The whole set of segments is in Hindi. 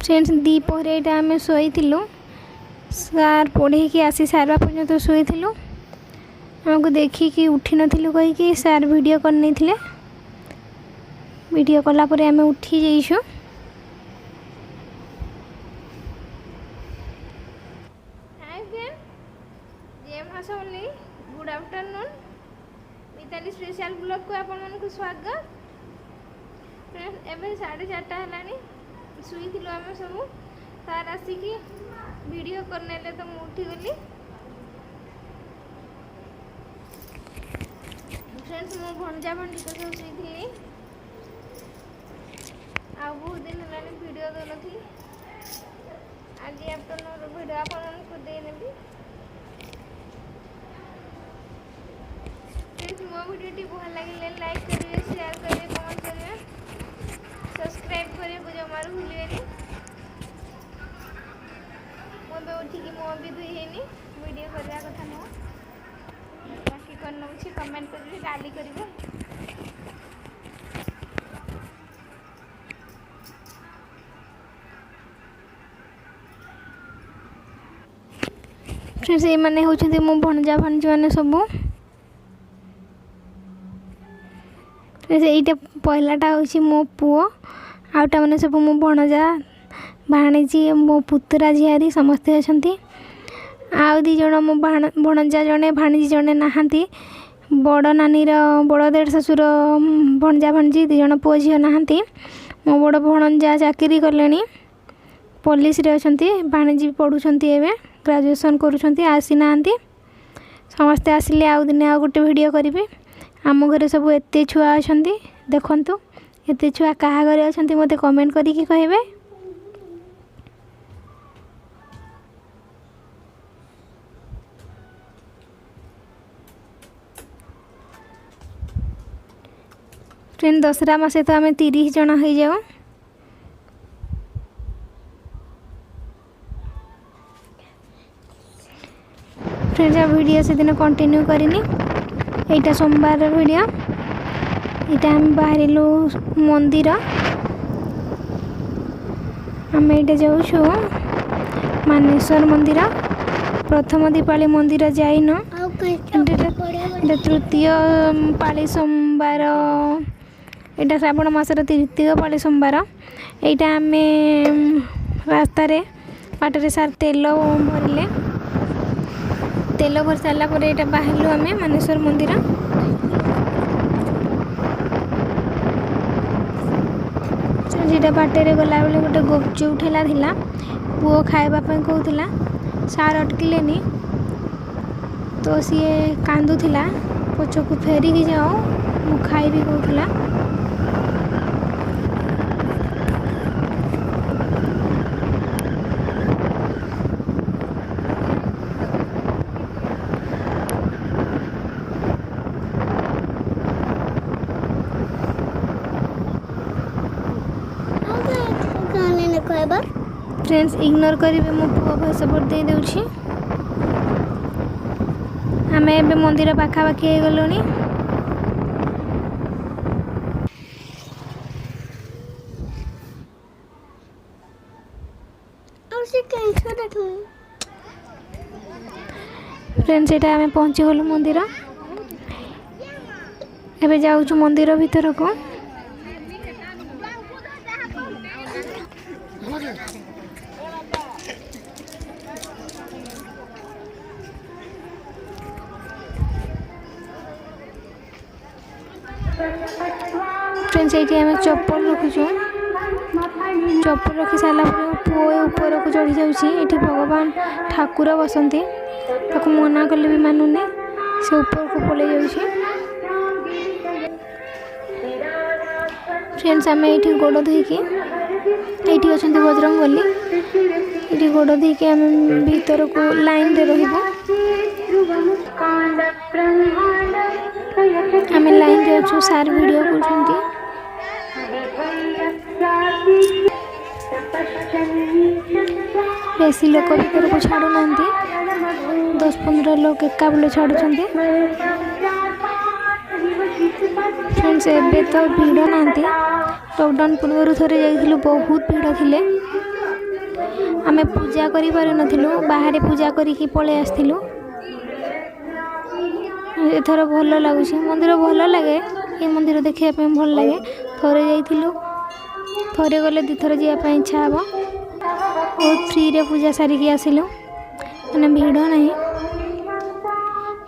फ्रेंड्स दीपहर यहाँ आम शोलु सार पढ़े आसी सारा पर्यटन शोलु आमको देखिकी उठी नथिलु कहीकि सार वीडियो कर नहीं वीडियो कलापर आम उठी जाइछुं। हाय फ्रेंड जय महासमनी good afternoon Mitali special blog को आपण को स्वागत। फ्रेंड्स एवं 4:30 है शुई आम सब तार आसिकी वीडियो करने तो मुझे उठीगली। फ्रेंड्स मो भणजा भंडी तो सब शुई आ बहुत दिन है वीडियो दौनी आज आफ्टरनून वीडियो आपको देनेबी। फ्रेंड्स मो वीडियो भल लगे लाइक करेंगे शेयर करेंगे कमेंट करेंगे सब्सक्राइब करेंगे जमारू भूलिए। मुझे उठिकी मुँह भी धुई है वीडियो करवा कथा नुह बाकी कर नौ कमेंट करेंगे गाली करेंगे। फ्रेंड्स ये मैंने होती मो भणजा भाणजी मैंने सब ये पहलाटा हूँ मो पुओ आउटा मैंने सब मो भणजा भाणीजी मो पुतुरा झियारी समस्ते अच्छा। आउ दी जन मो भणजा जड़े भाणीजी जड़े नहांती बड़ नानी बड़ देढ़ ससुर भणजा भाणीजी दी जन पुओ झील नहांती। मो बड़ भणजा चाकरी कले पुलिस रे अच्छा भाणीजी पढ़ुंट एवं ग्रेजुएशन करुँच आसी ना समस्ते आसिले आउ दिने आ गोटे वीडियो करी। आम घरे सब एत छुआ अच्छा देखु एत छुआ क्या घरे अच्छा मत कमेंट करिकी कहे। फ्रेंड दसरा मासे तो आम 30 जन हो जाऊ। फ्रेंड्स वीडियो से दिन कंटिन्यू करनी यहाँ सोमवार वीडियो यहाँ आम बाहर मंदिर आम ये जाऊँ मानेश्वर मंदिर प्रथम दीपावली मंदिर जाइन तृतीय पाली सोमवार यहाँ श्रावण मासर तृतीय पाली सोमवार यहाँ आम रास्तार बाटर सार तेल भरले तेल भर सारापर यहाँ बाहर आम मानेश्वर मंदिर। जो बाटर गला बेले गोटे गुपचुप ठेला थिला पुओ खावाई कहूला सार अटकिले तो सी कांदुला पछक फेरिकी जाओ मु खाइबी कहूला। फ्रेंड्स इग्नोर करेंगे मो पुओ भय सपोर्ट दे दूँगी। आम ए मंदिर पाखापाखि हो गलुनी फ्रेंड्स यहाँ आम पहुँची गलु मंदिर एबे जाऊँ मंदिर भीतर को। फ्रेंड्स ये आम चप्पल रखुचु चप्पल रखी सारा पुओ ऊपर को चढ़ी जाऊँगी। भगवान ठाकुर बसंती ताको मना कले भी मानुनी से ऊपर को पलि जाऊँगी। फ्रेंड्स आम ये गोड़ धोईकी ये अच्छा बजरंग बली ये गोड़ धोईकी आम भीतर को लाइन रे रही आम लाइन रे अच्छु सार वीडियो कर बेसी लोक भीतर को छाड़ू ना 10-15 लोग एका बेले छाड़ुं। फ्रेंड्स एबे तो भिड़ ना लॉकडाउन पूर्व थे जाइलु बहुत भिड़ थिले आमे पूजा करि पारु नथिलु बाहर पूजा करिकी पळे आस्थिलु। एथर भल लगुच मंदिर भल लगे ये मंदिर देखिया पे भल लगे थरे जाइथिलु थरे गले दिथर जिया पे इच्छा हबो बहुत फ्री रे पूजा सारिकी आसिलु माने भीड़ नहीं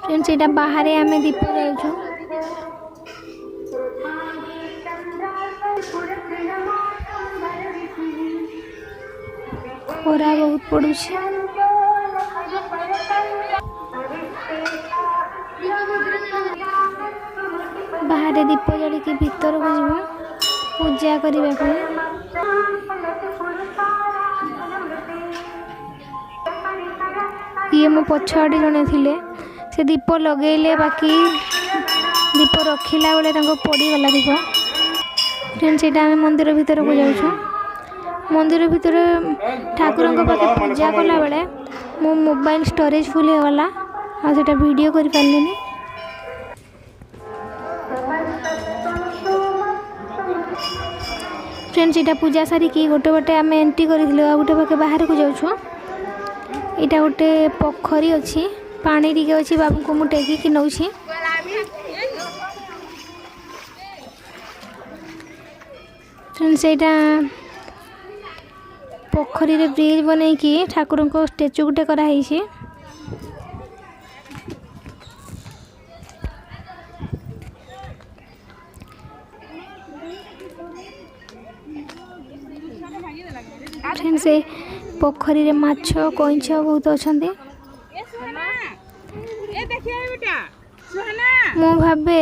फ्रेंड्स एटा बाहर आमे दीप जाउछु खरा बहुत पड़ुछि बाहर दीप जल के भीतर को जीव पूजा करने ये मो पछाड़ी जड़े थे से दीप लगेले बाकी दीप रखिला बेले पड़गला दीप फ्रेंड्स यहाँ आम मंदिर भीतर को जाऊँ मंदिर भीतर ठाकुर पाखे पूजा कला बेले मो मोबाइल स्टोरेज फुल होगला आटा वीडियो कर पारे फ्रेंड्स यहाँ पूजा सारिकी गोटे गोटे आम एंट्री करूँ आ गोटे पाखे बाहर को जाऊँ यहाँ गोटे पोखरी अच्छी पानी टिके अच्छी बाबू को मुझे टेकिकी नौ फ्रेंड्स यहाँ पोखरी रे ब्रिज बनई कि ठाकुर को स्टेचू गोटे कराई से पोखरी रे माछ कईछ बहुत अच्छा मु भावे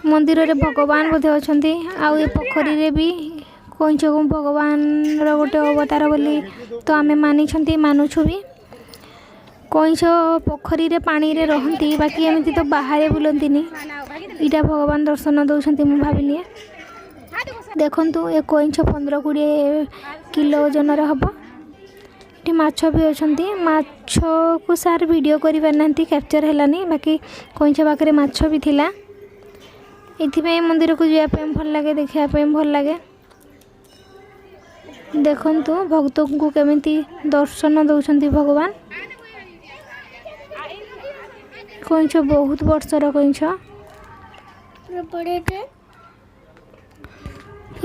मंदिर रे भगवान बोधे अच्छा आउ ये पोखरी रे भी कईछ को भगवान रो गोटे अवतार बोली तो आमे मानी मानुछु भी कईछ पोखरी रे पानी रे रहंती बाकी एमती तो बाहर बुलंतीनी इटा भगवान दर्शन दौरान मु भाविली देखंतु ये कईछ 15-20 किलो ओजन हम ये माछ भी अच्छा माछ को सार वीडियो करि पारना कैप्चर हैलानी बाकी कईछ पाखे माछ भी थिला इथिपे मंदिर को जावाई भल लगे देखापी भल लगे देखंतु भक्त को केमिति दर्शन दौरान भगवान कईछ बहुत वर्षर कईछ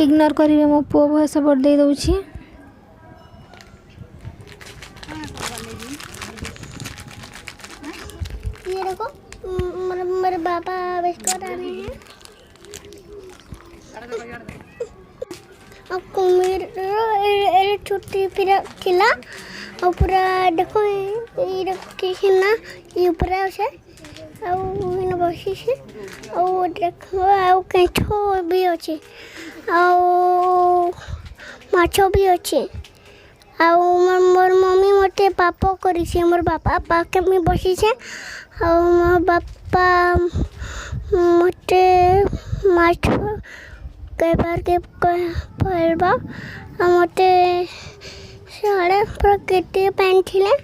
इग्नोर करेंगे मो पुओ भयस बड़े दौची ये देखो मेरे बाबा बिस्कुट आ रहे हैं और कुमीर छुट्टी फिर खिला और पूरा देखो ये खिला ये ऊपर है उसे और इन बसी से और देखो और कैठो भी अच्छे और माछो भी अच्छे और मोर मम्मी मते पाप करी से मोर बापा पाके में बसी से और मोर बापा मते माछ कई बार के पलबा मते साड़े पूरा केटे पैन थिले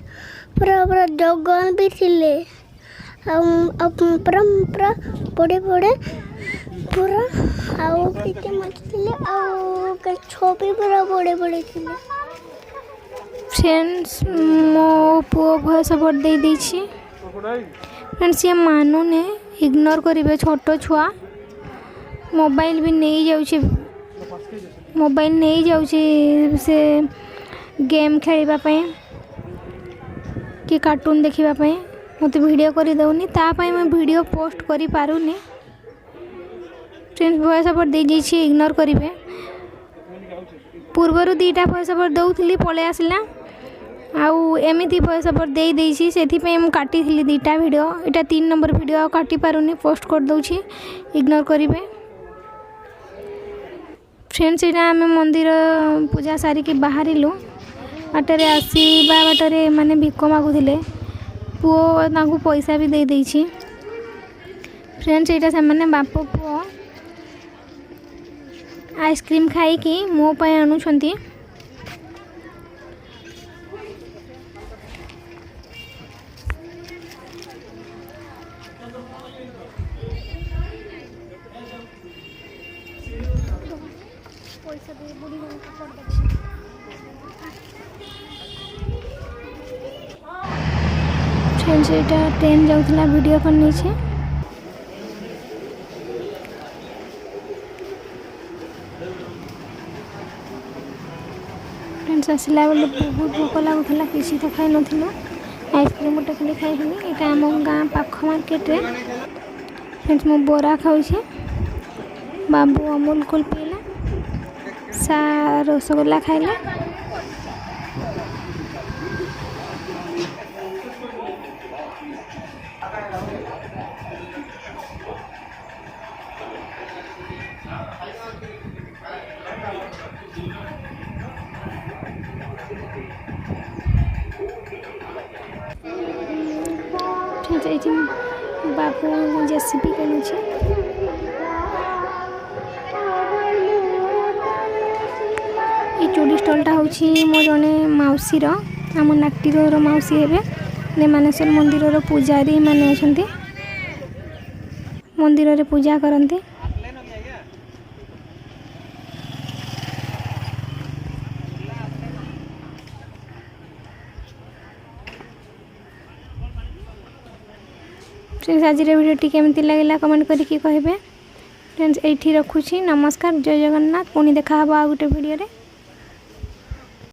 पूरा पूरा जगन भी थिले पूरा पूरा बड़े बड़े पूरा आउ केटे माछ थिले आउ के छोपी पूरा बड़े बड़े थिले फ्रेंड्स मो पुओ भयस बड़े देछि फ्रेंड्स ये मानुने इग्नोर करिवे छोट छुआ मोबाइल भी नहीं जाउछि मोबाइल नहीं जाउछि से गेम खेलिबा पई कि कार्टून देखिबा पई मते वीडियो करि दउनी ता पई मैं वीडियो पोस्ट करि पारुनी फ्रेंड्स भयस बड़े देछि इग्नोर करिवे पूर्वरु दीटा भयस बड़ दउथली पळे आसला आउ एमिति भयस बड़ देई देछि सेथि पे हम काटी थिली दीटा वीडियो एटा 3 नंबर वीडियो काटी पारुनी पोस्ट कर दउछि इग्नोर करिवे फ्रेंड्स एटा आम मंदिर पूजा सारिकी बाहरिलु बाटरे आसवा बाटरे माने भिक मागुले पुओ तांकु पैसा भी दे देछि फ्रेंड्स एटा से माने बाप पुओ आइसक्रीम खाई कि मो पाए आणुछंती पैसा दे बुढ़ी फ्रेंड्स एटा ट्रेन जाउथला वीडियो कर नीचे फ्रेंड्स आसला बेले बहुत भोक लगुला किसी तो खाई ना आइसक्रीम गोटे खाली खाई यहाँ आम गाँ पाख मार्केट फ्रेंड्स मो बोरा खाऊे बाबू अमूल कूल पीला सा रसगोल्ला खाइला बाबू जेसीबी किणुचे ये चूड़ी स्टॉलटा हूँ मो जड़े मौसीर आम नाटीर मौसी हे मानेश्वर मंदिर पूजारी माने अच्छा मंदिर रे पूजा करते फ्रेंड्स आज वीडियो केमती लगे कमेंट करके कहे फ्रेंड्स ये रखुची नमस्कार जय जगन्नाथ पुणी देखा आ गोटे वीडियो रे।